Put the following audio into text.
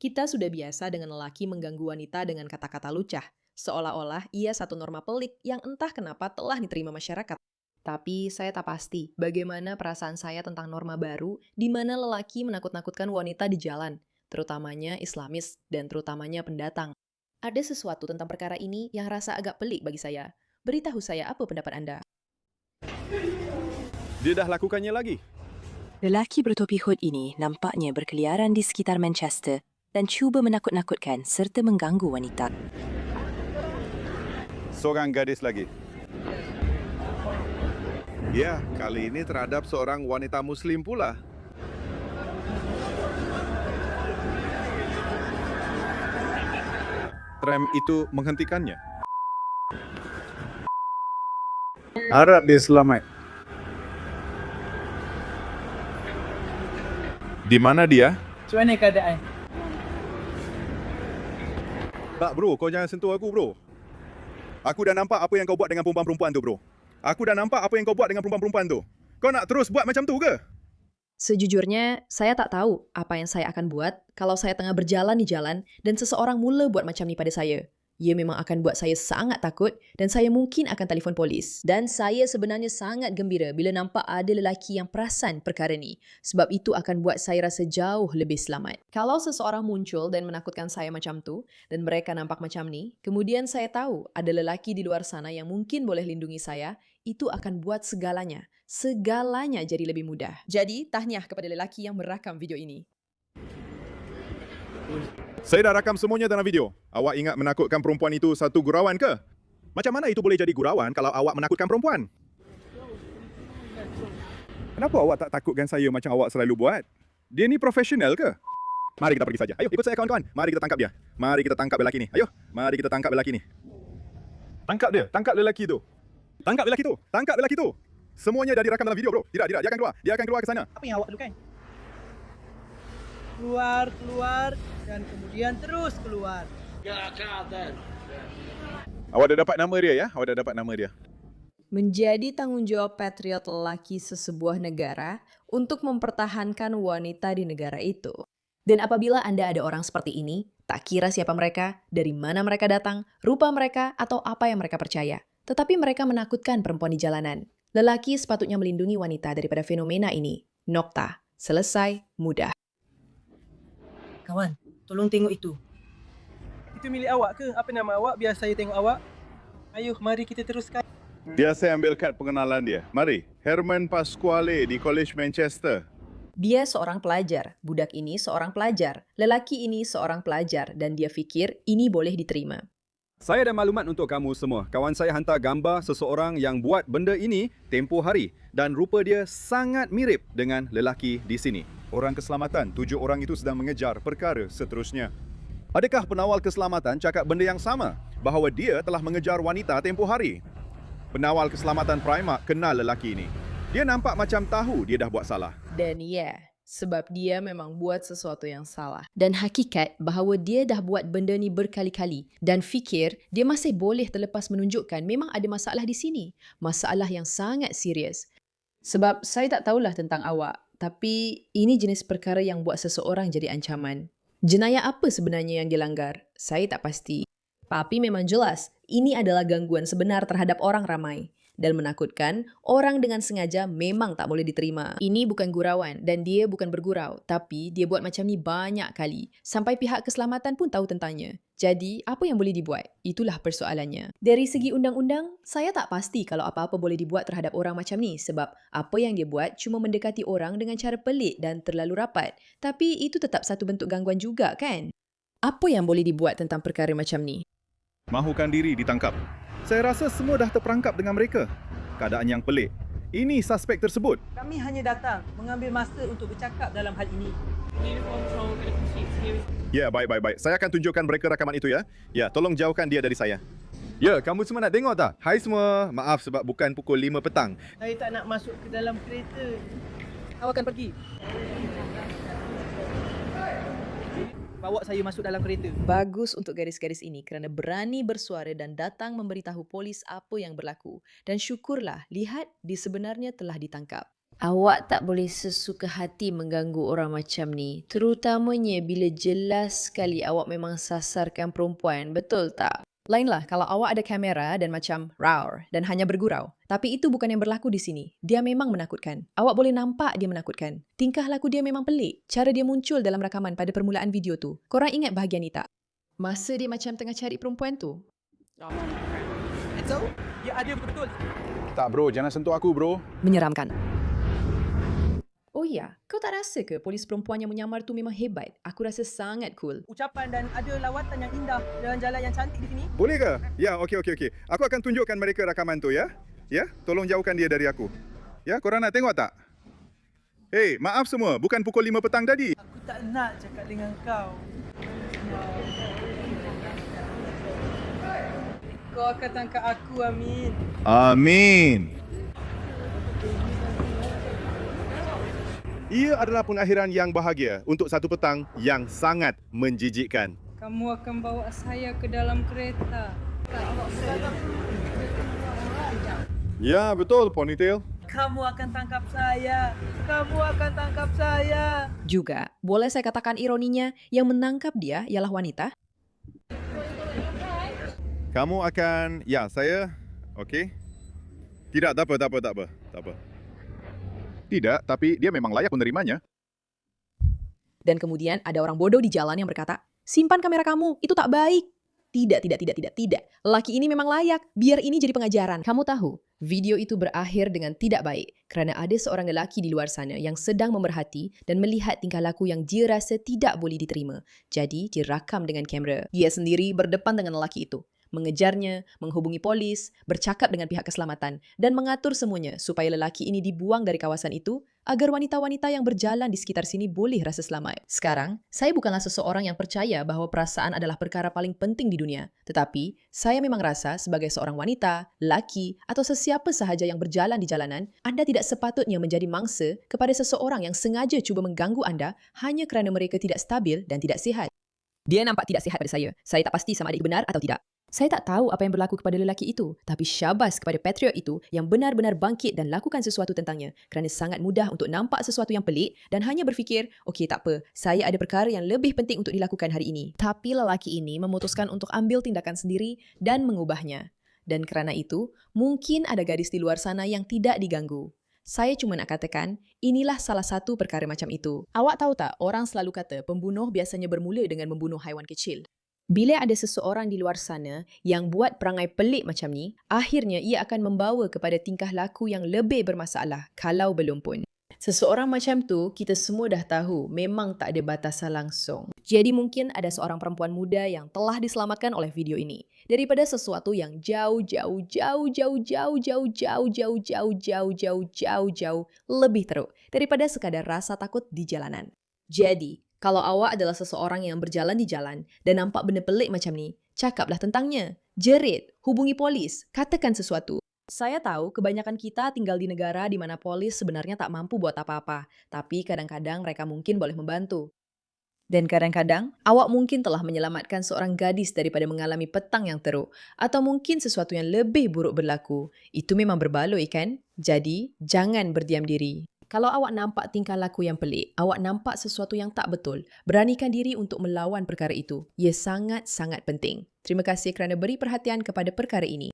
Kita sudah biasa dengan lelaki mengganggu wanita dengan kata-kata lucah, seolah-olah ia satu norma pelik yang entah kenapa telah diterima masyarakat. Tapi saya tak pasti bagaimana perasaan saya tentang norma baru di mana lelaki menakut-nakutkan wanita di jalan, terutamanya Islamis dan terutamanya pendatang. Ada sesuatu tentang perkara ini yang rasa agak pelik bagi saya. Beritahu saya apa pendapat Anda. Dia dah lakukannya lagi. Lelaki bertopi hood ini nampaknya berkeliaran di sekitar Manchester dan cuba menakut-nakutkan serta mengganggu wanita. Seorang gadis lagi. Ya, kali ini terhadap seorang wanita Muslim pula. Tram itu menghentikannya. Harap dia selamat. Di mana dia? Macam mana keadaan? Tak bro, kau jangan sentuh aku bro. Aku dah nampak apa yang kau buat dengan perempuan-perempuan tu bro. Aku dah nampak apa yang kau buat dengan perempuan-perempuan tu. Kau nak terus buat macam tu ke? Sejujurnya, saya tak tahu apa yang saya akan buat kalau saya tengah berjalan di jalan dan seseorang mula buat macam ni pada saya. Ia memang akan buat saya sangat takut dan saya mungkin akan telefon polis. Dan saya sebenarnya sangat gembira bila nampak ada lelaki yang perasan perkara ni. Sebab itu akan buat saya rasa jauh lebih selamat. Kalau seseorang muncul dan menakutkan saya macam tu dan mereka nampak macam ni, kemudian saya tahu ada lelaki di luar sana yang mungkin boleh lindungi saya, itu akan buat segalanya jadi lebih mudah. Jadi, tahniah kepada lelaki yang merakam video ini. Saya dah rakam semuanya dalam video. Awak ingat menakutkan perempuan itu satu gurauan ke? Macam mana itu boleh jadi gurauan kalau awak menakutkan perempuan? Kenapa awak tak takutkan saya macam awak selalu buat? Dia ni profesional ke? Mari kita pergi saja. Ayo, ikut saya kawan-kawan. Mari kita tangkap dia. Mari kita tangkap lelaki ni. Ayo, mari kita tangkap lelaki ni. Tangkap dia. Tangkap lelaki tu. Tangkap lelaki tu. Tangkap lelaki tu. Semuanya dah direkam dalam video, bro. Tidak. Dia akan keluar. Dia akan keluar ke sana. Apa yang awak lakukan? Keluar, dan kemudian terus keluar. Awak dah dapat nama dia ya? Awak dah dapat nama dia. Menjadi tanggung jawab patriot lelaki sesebuah negara untuk mempertahankan wanita di negara itu. Dan apabila Anda ada orang seperti ini, tak kira siapa mereka, dari mana mereka datang, rupa mereka, atau apa yang mereka percaya. Tetapi mereka menakutkan perempuan di jalanan. Lelaki sepatutnya melindungi wanita daripada fenomena ini. Nokta. Selesai. Mudah. Kawan, tolong tengok itu. Itu milik awak ke? Apa nama awak? Biar saya tengok awak. Ayuh, mari kita teruskan. Biar saya ambil kad pengenalan dia. Mari. Herman Pasquale di College Manchester. Dia seorang pelajar. Budak ini seorang pelajar. Lelaki ini seorang pelajar. Dan dia fikir ini boleh diterima. Saya ada maklumat untuk kamu semua. Kawan saya hantar gambar seseorang yang buat benda ini tempoh hari dan rupa dia sangat mirip dengan lelaki di sini. Orang keselamatan, 7 orang itu sedang mengejar perkara seterusnya. Adakah penawal keselamatan cakap benda yang sama? Bahawa dia telah mengejar wanita tempoh hari? Penawal keselamatan Primark kenal lelaki ini. Dia nampak macam tahu dia dah buat salah. Dan ya, sebab dia memang buat sesuatu yang salah. Dan hakikat bahawa dia dah buat benda ni berkali-kali dan fikir dia masih boleh terlepas menunjukkan memang ada masalah di sini. Masalah yang sangat serius. Sebab saya tak tahulah tentang awak, tapi ini jenis perkara yang buat seseorang jadi ancaman. Jenayah apa sebenarnya yang dilanggar? Saya tak pasti. Tapi memang jelas, ini adalah gangguan sebenar terhadap orang ramai. Dan menakutkan, orang dengan sengaja memang tak boleh diterima. Ini bukan gurauan dan dia bukan bergurau. Tapi dia buat macam ni banyak kali. Sampai pihak keselamatan pun tahu tentangnya. Jadi, apa yang boleh dibuat? Itulah persoalannya. Dari segi undang-undang, saya tak pasti kalau apa-apa boleh dibuat terhadap orang macam ni. Sebab apa yang dia buat cuma mendekati orang dengan cara pelik dan terlalu rapat. Tapi itu tetap satu bentuk gangguan juga kan? Apa yang boleh dibuat tentang perkara macam ni? Mahukan diri ditangkap. Saya rasa semua dah terperangkap dengan mereka. Keadaan yang pelik. Ini suspek tersebut. Kami hanya datang mengambil masa untuk bercakap dalam hal ini. Ya, baik. Saya akan tunjukkan mereka rakaman itu ya. Ya, tolong jauhkan dia dari saya. Ya, kamu semua nak tengok tak? Hai semua. Maaf sebab bukan pukul 5 petang. Saya tak nak masuk ke dalam kereta. Awak akan pergi. Bawa saya masuk dalam kereta. Bagus untuk gadis-gadis ini kerana berani bersuara dan datang memberitahu polis apa yang berlaku. Dan syukurlah, lihat, dia sebenarnya telah ditangkap. Awak tak boleh sesuka hati mengganggu orang macam ni. Terutamanya bila jelas sekali awak memang sasarkan perempuan, betul tak? Lainlah kalau awak ada kamera dan macam rawr dan hanya bergurau. Tapi itu bukan yang berlaku di sini. Dia memang menakutkan. Awak boleh nampak dia menakutkan. Tingkah laku dia memang pelik. Cara dia muncul dalam rakaman pada permulaan video tu. Korang ingat bahagian ni tak? Masa dia macam tengah cari perempuan tu. Ya ada betul. Tak bro, jangan sentuh aku bro. Menyeramkan. Oh ya, kau tak rasa ke polis perempuan yang menyamar tu memang hebat? Aku rasa sangat cool. Ucapan dan ada lawatan yang indah dan jalan yang cantik di sini. Boleh ke? Ya, okey. Aku akan tunjukkan mereka rakaman tu ya. Ya, tolong jauhkan dia dari aku. Ya, korang nak tengok tak? Hei, maaf semua, bukan pukul 5 petang tadi. Aku tak nak cakap dengan kau. Kau akan tangkap aku, Amin. Amin. Ia adalah pengakhiran yang bahagia untuk satu petang yang sangat menjijikkan. Kamu akan bawa saya ke dalam kereta. Ya, betul, ponytail. Kamu akan tangkap saya. Kamu akan tangkap saya. Juga, boleh saya katakan ironinya, yang menangkap dia ialah wanita? Kamu akan... Ya, saya... Okey. Tidak, tak apa. Tidak, tapi dia memang layak menerimanya. Dan kemudian ada orang bodoh di jalan yang berkata, simpan kamera kamu, itu tak baik. Tidak. Lelaki ini memang layak, biar ini jadi pengajaran. Kamu tahu, video itu berakhir dengan tidak baik kerana ada seorang lelaki di luar sana yang sedang memerhati dan melihat tingkah laku yang dia rasa tidak boleh diterima. Jadi, dirakam dengan kamera. Dia sendiri berdepan dengan lelaki itu, mengejarnya, menghubungi polis, bercakap dengan pihak keselamatan dan mengatur semuanya supaya lelaki ini dibuang dari kawasan itu agar wanita-wanita yang berjalan di sekitar sini boleh rasa selamat. Sekarang, saya bukanlah seseorang yang percaya bahawa perasaan adalah perkara paling penting di dunia. Tetapi, saya memang rasa sebagai seorang wanita, lelaki atau sesiapa sahaja yang berjalan di jalanan, anda tidak sepatutnya menjadi mangsa kepada seseorang yang sengaja cuba mengganggu anda hanya kerana mereka tidak stabil dan tidak sihat. Dia nampak tidak sihat pada saya. Saya tak pasti sama ada itu benar atau tidak. Saya tak tahu apa yang berlaku kepada lelaki itu, tapi syabas kepada patriot itu yang benar-benar bangkit dan lakukan sesuatu tentangnya kerana sangat mudah untuk nampak sesuatu yang pelik dan hanya berfikir, okey tak apa, saya ada perkara yang lebih penting untuk dilakukan hari ini. Tapi lelaki ini memutuskan untuk ambil tindakan sendiri dan mengubahnya. Dan kerana itu, mungkin ada gadis di luar sana yang tidak diganggu. Saya cuma nak katakan, inilah salah satu perkara macam itu. Awak tahu tak, orang selalu kata pembunuh biasanya bermula dengan membunuh haiwan kecil. Bila ada seseorang di luar sana yang buat perangai pelik macam ni, akhirnya ia akan membawa kepada tingkah laku yang lebih bermasalah kalau belum pun. Seseorang macam tu, kita semua dah tahu memang tak ada batasan langsung. Jadi mungkin ada seorang perempuan muda yang telah diselamatkan oleh video ini. Daripada sesuatu yang jauh lebih teruk daripada sekadar rasa takut di jalanan. Jadi, kalau awak adalah seseorang yang berjalan di jalan dan nampak benda pelik macam ni, cakaplah tentangnya. Jerit, hubungi polis, katakan sesuatu. Saya tahu kebanyakan kita tinggal di negara di mana polis sebenarnya tak mampu buat apa-apa, tapi kadang-kadang mereka mungkin boleh membantu. Dan kadang-kadang, awak mungkin telah menyelamatkan seorang gadis daripada mengalami petang yang teruk, atau mungkin sesuatu yang lebih buruk berlaku. Itu memang berbaloi kan? Jadi, jangan berdiam diri. Kalau awak nampak tingkah laku yang pelik, awak nampak sesuatu yang tak betul, beranikan diri untuk melawan perkara itu. Ia sangat-sangat penting. Terima kasih kerana beri perhatian kepada perkara ini.